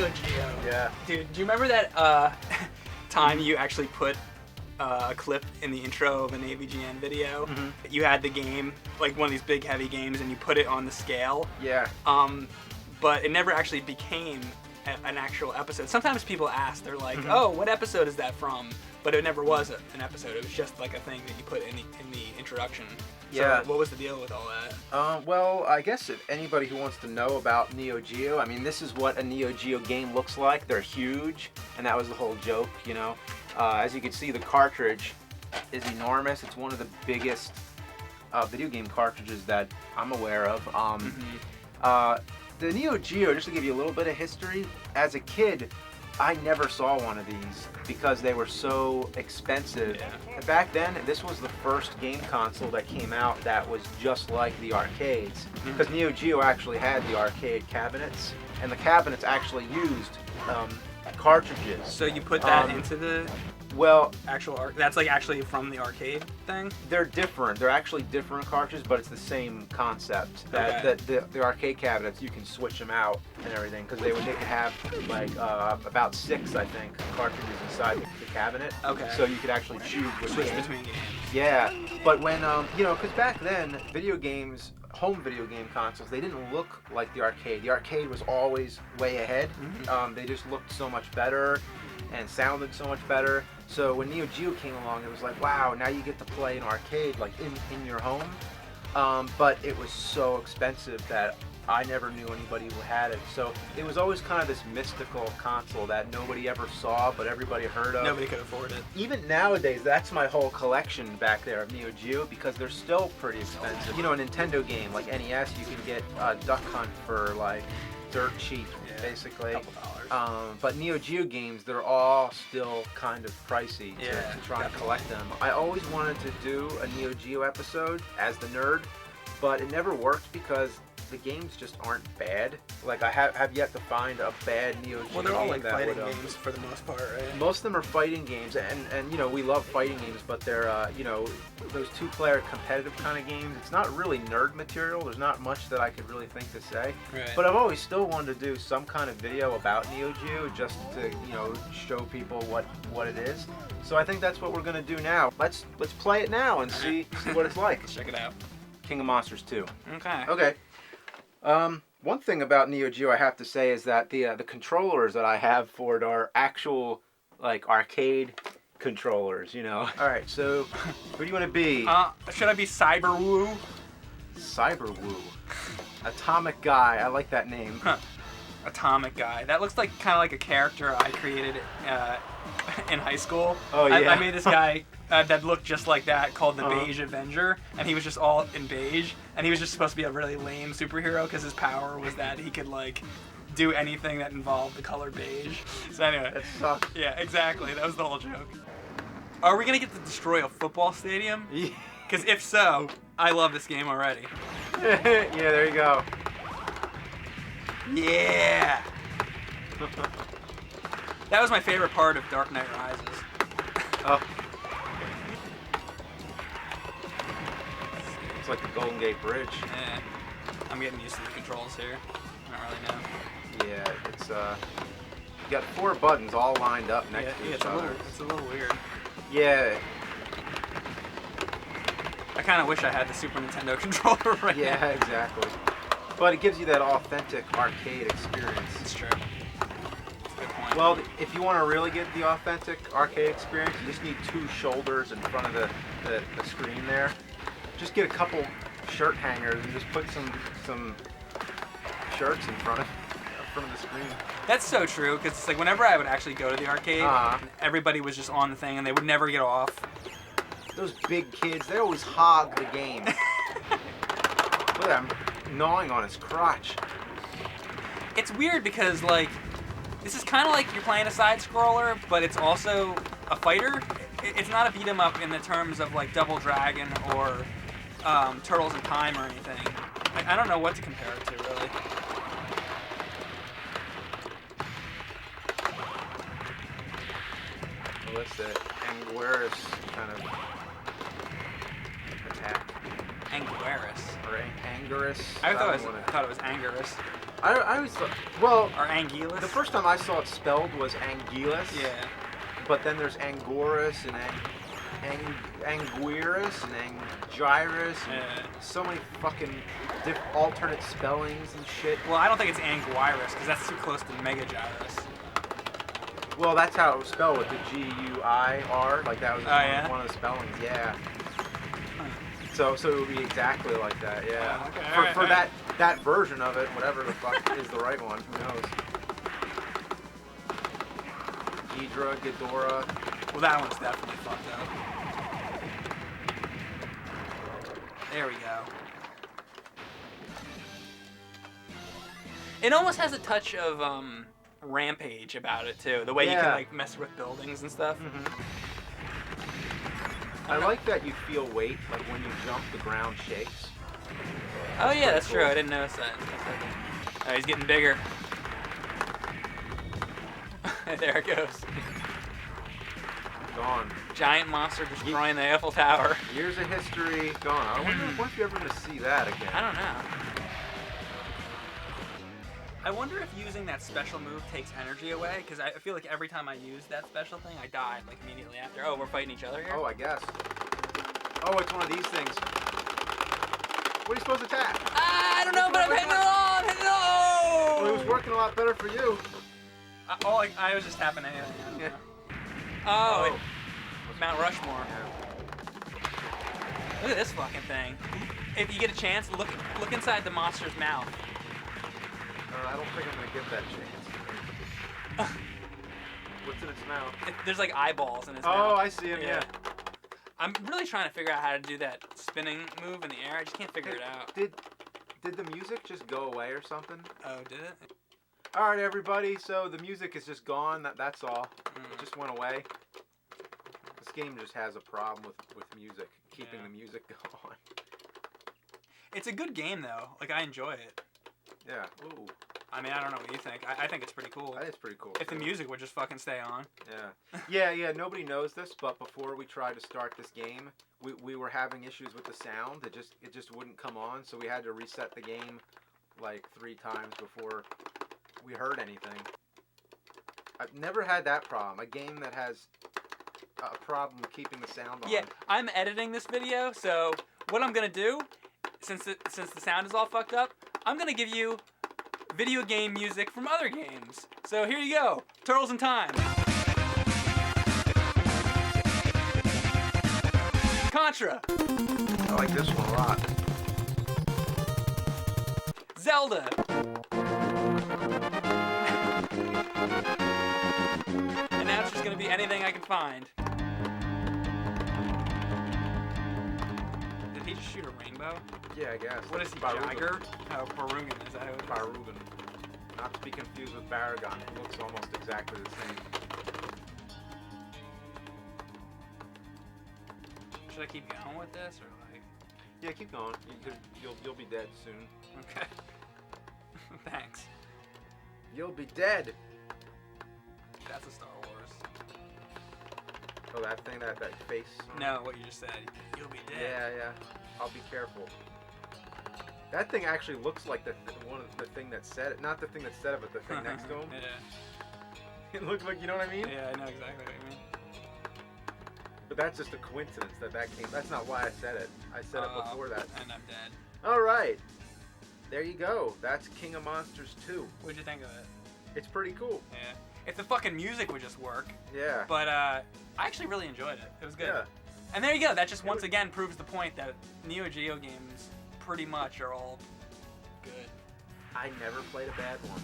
Neo-Geo. Yeah. Dude, do you remember that time you actually put a clip in the intro of a Navy GN video? Mm-hmm. You had the game, like one of these big heavy games, and you put it on the scale. Yeah. But it never actually became an actual episode. Sometimes people ask, they're like, Mm-hmm. "Oh, what episode is that from?" But it never was an episode. It was just like a thing that you put in the introduction. Yeah. So what was the deal with all that? Well, I guess if anybody who wants to know about Neo-Geo, I mean, this is what a Neo-Geo game looks like. They're huge, and that was the whole joke, you know. As you can see, the cartridge is enormous. It's one of the biggest video game cartridges that I'm aware of. The Neo-Geo, just to give you a little bit of history, as a kid, I never saw one of these because they were so expensive. Yeah. And back then, this was the first game console that came out that was just like the arcades. Because Neo-Geo actually had the arcade cabinets, and the cabinets actually used cartridges. So you put that into the Well, actual that's like actually from the arcade thing? they're different. They're actually different cartridges, but it's the same concept. That, Okay. the arcade cabinets, you can switch them out and everything because they could have like about 6, I think, cartridges inside the cabinet. Okay. So you could actually choose which Switch game. between games. Yeah, but when you know, because back then video games, home video game consoles, they didn't look like the arcade. The arcade was always way ahead. They just looked so much better and sounded so much better. So when Neo-Geo came along, it was like, wow, now you get to play an arcade like in your home. But it was so expensive that I never knew anybody who had it. So it was always kind of this mystical console that nobody ever saw, but everybody heard of. Nobody could afford it. Even nowadays, that's my whole collection back there of Neo Geo because they're still pretty expensive. You know, a Nintendo game like NES, you can get Duck Hunt for like dirt cheap, basically. A couple dollars. But Neo Geo games, they're all still kind of pricey to try and collect them. I always wanted to do a Neo Geo episode as the nerd, but it never worked because the games just aren't bad. Like I have yet to find a bad Neo Geo game. Well, they're all like that fighting would, games for the most part, right? Most of them are fighting games, and you know, we love fighting games, but they're you know, those 2-player competitive kind of games. It's not really nerd material. There's not much that I could really think to say. Right. But I've always still wanted to do some kind of video about Neo Geo just to, you know, show people what it is. So I think that's what we're gonna do now. Let's play it now and see what it's like. Let's check it out. King of Monsters 2. Okay. Okay. One thing about Neo Geo I have to say is that the controllers that I have for it are actual like arcade controllers, you know. All right, so who do you want to be? Should I be Cyberwoo? Cyberwoo. Atomic Guy. I like that name. Atomic Guy. That looks like kind of like a character I created in high school. Oh yeah. I made this guy that looked just like that called the Beige Avenger, and he was just all in beige, and he was just supposed to be a really lame superhero because his power was that he could like do anything that involved the color beige. So anyway. That sucks. Yeah, exactly. That was the whole joke. Are we gonna get to destroy a football stadium? Yeah. Because if so, I love this game already. Yeah, there you go. Yeah. That was my favorite part of Dark Knight Rises. Oh. It's like the Golden Gate Bridge. Yeah. I'm getting used to the controls here. I don't really know. Yeah, it's you got 4 buttons all lined up next to each other. It's a little weird. Yeah. I kind of wish I had the Super Nintendo controller right now. Yeah, exactly. But it gives you that authentic arcade experience. It's true. That's a good point. Well, if you want to really get the authentic arcade experience, you just need 2 shoulders in front of the screen there. Just get a couple shirt hangers and just put some shirts in front of the screen. That's so true, because it's like whenever I would actually go to the arcade, everybody was just on the thing and they would never get off. Those big kids, they always hog the game. Look at him gnawing on his crotch. It's weird because like this is kind of like you're playing a side scroller, but it's also a fighter. It's not a beat 'em up in the terms of like Double Dragon or Turtles in Time or anything. I don't know what to compare it to really. Well, that's the Anguirus kind of attack. Anguirus. Or Anguirus. I thought it was Anguirus. I always thought, well, Or Anguillus? the first time I saw it spelled was Anguillus. Yeah. But then there's Angorus and Anguirus and Angirus and so many fucking alternate spellings and shit. Well, I don't think it's Anguirus, because that's too close to Megagyrus. Well, that's how it was spelled with the G-U-I-R. Like that was one of the spellings, yeah. So it would be exactly like that, yeah. Oh, okay. For that version of it, whatever the fuck is the right one, who knows? Ghidorah, Ghidorah. Well, that one's definitely fucked up. There we go. It almost has a touch of Rampage about it too. The way you can like mess with buildings and stuff. Mm-hmm. I like that you feel weight, like when you jump, the ground shakes. Oh yeah, that's true. I didn't notice that. Oh, he's getting bigger. There it goes. Gone. Giant monster destroying the Eiffel Tower. Years of history gone. I wonder if you're ever going to see that again. I don't know. I wonder if using that special move takes energy away, because I feel like every time I use that special thing, I die like immediately after. Oh, we're fighting each other here? Oh, I guess. Oh, it's one of these things. What are you supposed to attack? I don't know, but I'm hitting it all! I'm hitting it all! Well, it was working a lot better for you. I was just tapping anything. I don't know. Oh. Mount Rushmore. Yeah. Look at this fucking thing. If you get a chance, look inside the monster's mouth. I don't think I'm going to get that chance. What's in its mouth? There's like eyeballs in his mouth. Oh, I see him, yeah. I'm really trying to figure out how to do that spinning move in the air. I just can't figure it out. Did the music just go away or something? Oh, did it? All right, everybody. So the music is just gone. That's all. It just went away. This game just has a problem with music, keeping the music going. It's a good game though. Like I enjoy it. Yeah. Ooh. I mean, I don't know what you think. I think it's pretty cool. That is pretty cool. If the music would just fucking stay on. Yeah. Yeah. Nobody knows this, but before we tried to start this game, we were having issues with the sound. It just wouldn't come on, so we had to reset the game like 3 times before we heard anything. I've never had that problem. A game that has a problem keeping the sound on. Yeah, I'm editing this video, so what I'm gonna do, since the sound is all fucked up, I'm gonna give you video game music from other games. So here you go, Turtles in Time. Contra. I like this one a lot. Zelda. And now it's just gonna be anything I can find. Did he just shoot a rainbow? Yeah, I guess. What is he, Barugan. Jagger? Oh, Barugan, is that who it is? Barugan. Not to be confused with Baragon. It looks almost exactly the same. Should I keep going with this, or like? Yeah, keep going. You'll be dead soon. Okay. Thanks. You'll be dead. That's a Star Wars. Oh, that thing, that face. No, what you just said. You'll be dead. Yeah. I'll be careful. That thing actually looks like the thing that said it. Not the thing that said it, but the thing next to him. Yeah. It looked like, you know what I mean? Yeah, I know exactly what you mean. But that's just a coincidence that came. That's not why I said it. I said it before that. And I'm dead. All right. There you go. That's King of Monsters 2. What'd you think of it? It's pretty cool. Yeah. If the fucking music would just work. Yeah. But I actually really enjoyed it. It was good. Yeah. And there you go. That just once again proves the point that Neo-Geo games pretty much are all good. I never played a bad one.